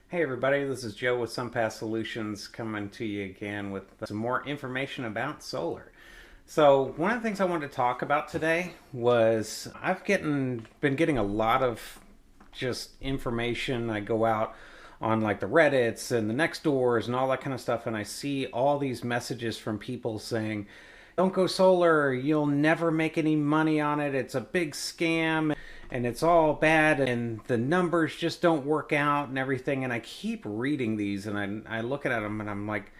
Hey everybody, this is Joe with SunPath Solutions coming to you again with some more information about solar. So one of the things I wanted to talk about today was been getting a lot of just information. I go out on like the Reddits and the next doors and all that kind of stuff, and I see all these messages from people saying, don't go solar, you'll never make any money on it, it's a big scam and it's all bad and the numbers just don't work out and everything. And I keep reading these and I look at them and I'm like,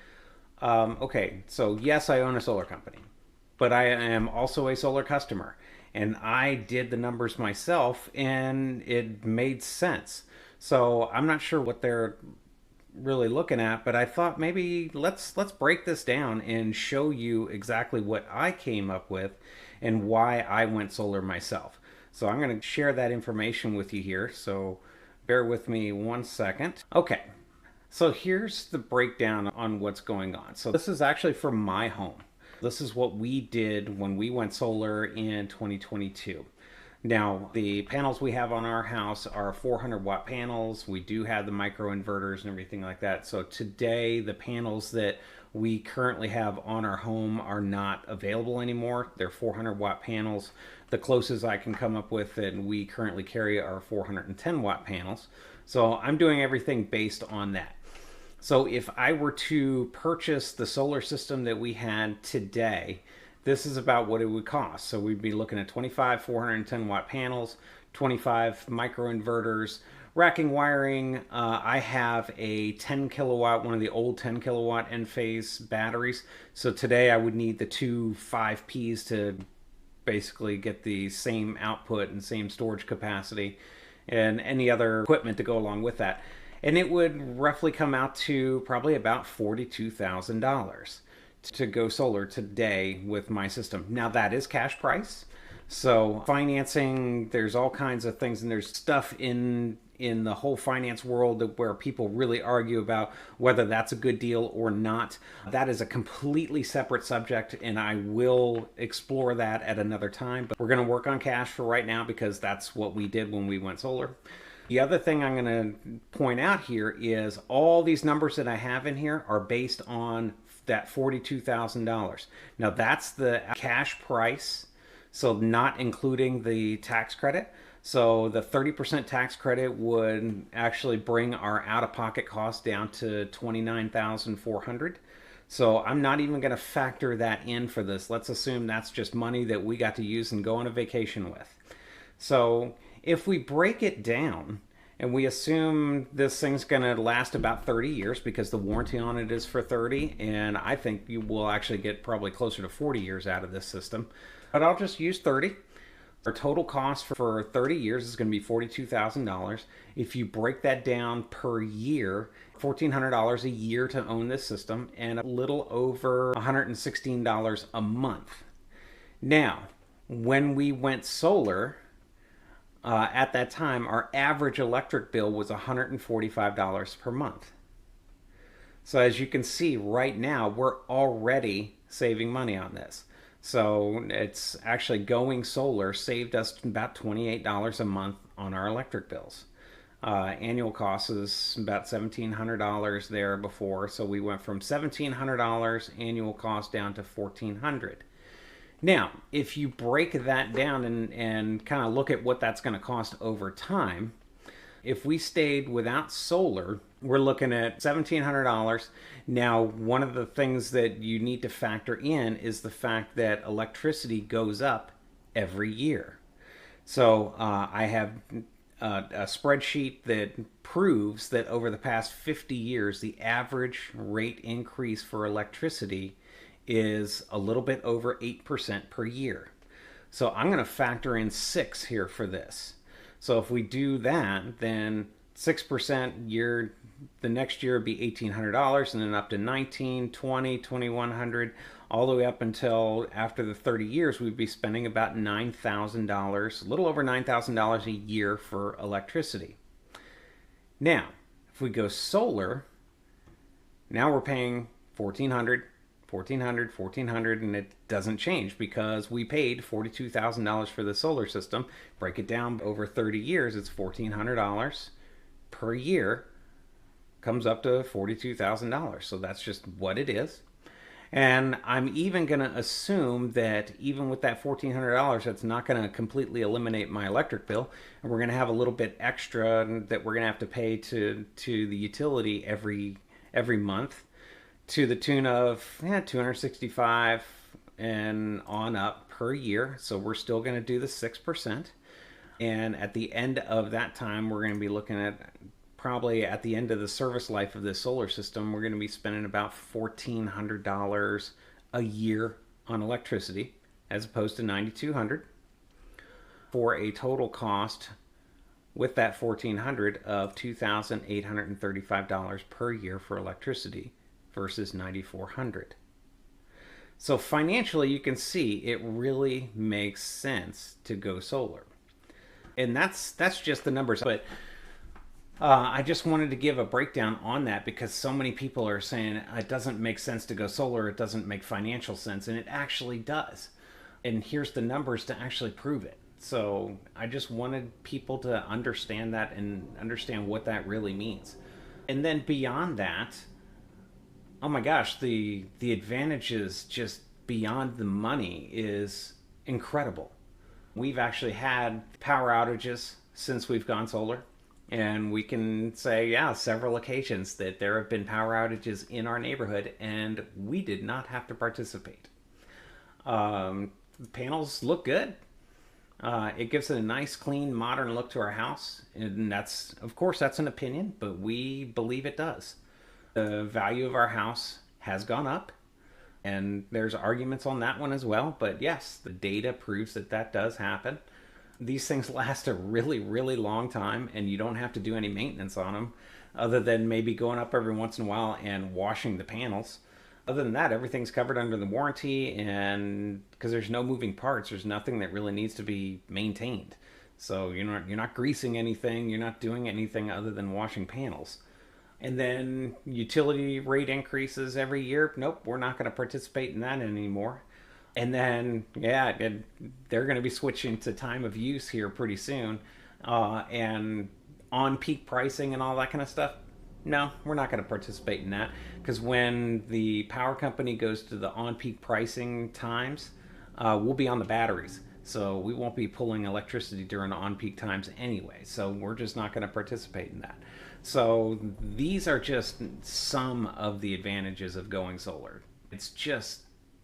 okay, so yes, I own a solar company, but I am also a solar customer. And I did the numbers myself and it made sense. So I'm not sure what they're really looking at, but I thought maybe let's break this down and show you exactly what I came up with and why I went solar myself. So I'm going to share that information with you here. So bear with me one second. Okay. So here's the breakdown on what's going on. So this is actually for my home. This is what we did when we went solar in 2022. Now, the panels we have on our house are 400 watt panels. We do have the micro inverters and everything like that. So today, the panels that we currently have on our home are not available anymore. They're 400 watt panels. The closest I can come up with that we currently carry are 410 watt panels. So I'm doing everything based on that. So if I were to purchase the solar system that we had today, this is about what it would cost. So we'd be looking at 25 410 watt panels, 25 micro inverters, racking wiring. I have a 10 kilowatt, one of the old 10 kilowatt Enphase batteries. So today I would need the two 5Ps to basically get the same output and same storage capacity and any other equipment to go along with that. And it would roughly come out to probably about $42,000 to go solar today with my system. Now that is cash price. So financing, there's all kinds of things, and there's stuff in the whole finance world where people really argue about whether that's a good deal or not. That is a completely separate subject, and I will explore that at another time. But we're going to work on cash for right now because that's what we did when we went solar. The other thing I'm going to point out here is all these numbers that I have in here are based on that $42,000. Now that's the cash price, so not including the tax credit. So the 30% tax credit would actually bring our out-of-pocket cost down to $29,400. So I'm not even going to factor that in for this. Let's assume that's just money that we got to use and go on a vacation with. So if we break it down and we assume this thing's going to last about 30 years because the warranty on it is for 30, and I think you will actually get probably closer to 40 years out of this system, but I'll just use 30. Our total cost for 30 years is going to be $42,000. If you break that down per year, $1,400 a year to own this system and a little over $116 a month. Now, when we went solar, at that time, our average electric bill was $145 per month. So as you can see right now, we're already saving money on this. So it's actually going solar saved us about $28 a month on our electric bills. Annual cost is about $1,700 there before. So we went from $1,700 annual cost down to $1,400. Now, if you break that down and kind of look at what that's going to cost over time, if we stayed without solar, we're looking at $1,700. Now, one of the things that you need to factor in is the fact that electricity goes up every year. So I have a spreadsheet that proves that over the past 50 years, the average rate increase for electricity is a little bit over 8% per year. So I'm going to factor in 6 here for this. So if we do that, then 6% year, the next year would be $1,800, and then up to 19, 20, 2,100, all the way up until after the 30 years, we'd be spending about $9,000, a little over $9,000 a year for electricity. Now, if we go solar, now we're paying $1,400, $1,400, and it doesn't change because we paid $42,000 for the solar system. Break it down over 30 years, it's $1,400 per year comes up to $42,000. So that's just what it is. And I'm even going to assume that even with that $1,400, that's not going to completely eliminate my electric bill. And we're going to have a little bit extra that we're going to have to pay to the utility every month, to the tune of $265 and on up per year. So we're still going to do the 6%. And at the end of that time, we're going to be looking at, probably at the end of the service life of this solar system, we're going to be spending about $1,400 a year on electricity, as opposed to $9,200, for a total cost with that $1,400 of $2,835 per year for electricity versus $9,400. So financially, you can see it really makes sense to go solar. And that's just the numbers. But I just wanted to give a breakdown on that, because so many people are saying it doesn't make sense to go solar, it doesn't make financial sense, and it actually does. And here's the numbers to actually prove it. So I just wanted people to understand that and understand what that really means. And then beyond that, oh my gosh, the advantages just beyond the money is incredible. We've actually had power outages since we've gone solar. And we can say, yeah, several occasions that there have been power outages in our neighborhood, and we did not have to participate. Panels look good. It gives it a nice, clean, modern look to our house. And that's, of course, that's an opinion, but we believe it does. The value of our house has gone up, and there's arguments on that one as well. But yes, the data proves that that does happen. These things last a really, really long time, and you don't have to do any maintenance on them other than maybe going up every once in a while and washing the panels. Other than that, everything's covered under the warranty, and because there's no moving parts, there's nothing that really needs to be maintained. So you're not greasing anything, you're not doing anything other than washing panels. And then utility rate increases every year. Nope, we're not going to participate in that anymore. And then, yeah, they're going to be switching to time of use here pretty soon. And on-peak pricing and all that kind of stuff. No, we're not going to participate in that. Because when the power company goes to the on-peak pricing times, we'll be on the batteries. So we won't be pulling electricity during on-peak times anyway. So we're just not going to participate in that. So these are just some of the advantages of going solar. It's just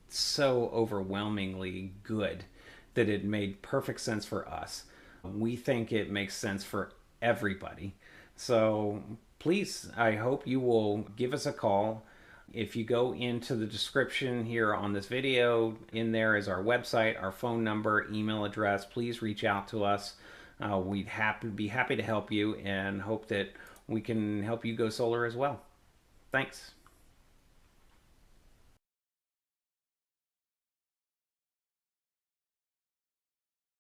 so overwhelmingly good that it made perfect sense for us. We think it makes sense for everybody. So please, I hope you will give us a call. If you go into the description here on this video, in there is our website, our phone number, email address. Please reach out to us. We'd be happy to help you, and hope that we can help you go solar as well. Thanks.